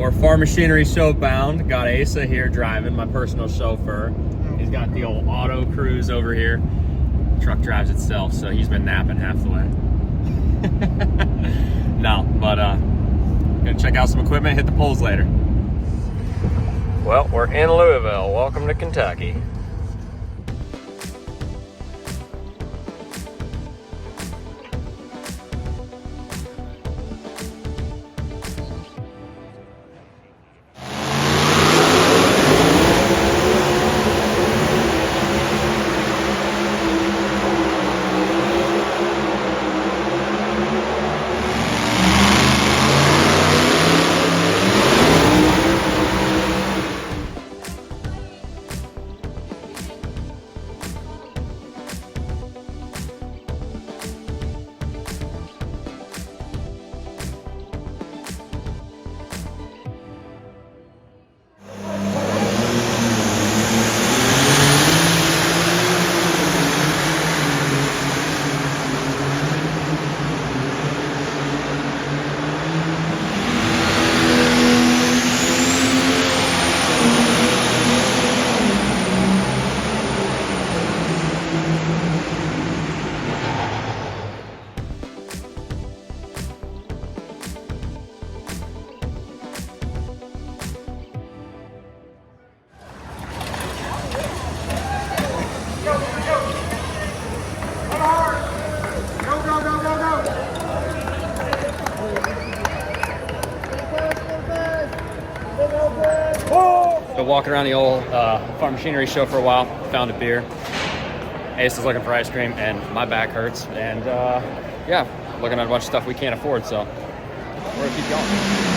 we're Farm Machinery Show bound. Got Asa here driving, my personal chauffeur. He's got the old auto cruise over here. Truck drives itself, so he's been napping half the way. No, but gonna check out some equipment, hit the polls later. Well, we're in Louisville. Welcome to Kentucky. Been walking around the old Farm Machinery Show for a while, found a beer. Ace is looking for ice cream, and my back hurts. And yeah, looking at a bunch of stuff we can't afford, so we're gonna keep going.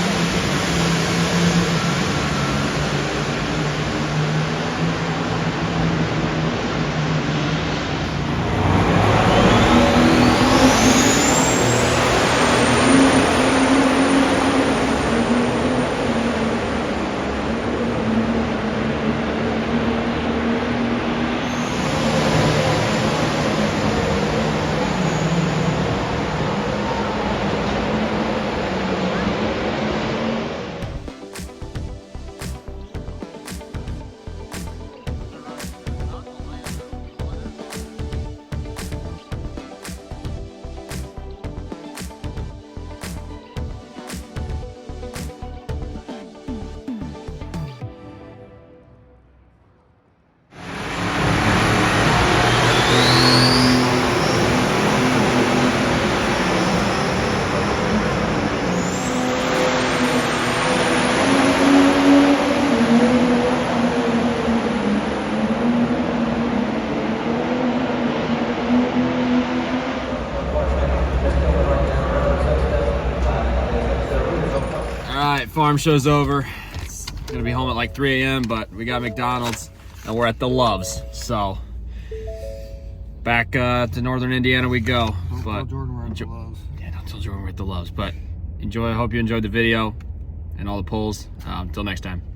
Farm show's over. It's gonna be home at like 3 a.m., but we got McDonald's and we're at the Loves. So back to northern Indiana we go. Don't tell Jordan we're at the Loves. Yeah, don't tell Jordan we're at the Loves. But enjoy. I hope you enjoyed the video and all the polls. Until next time.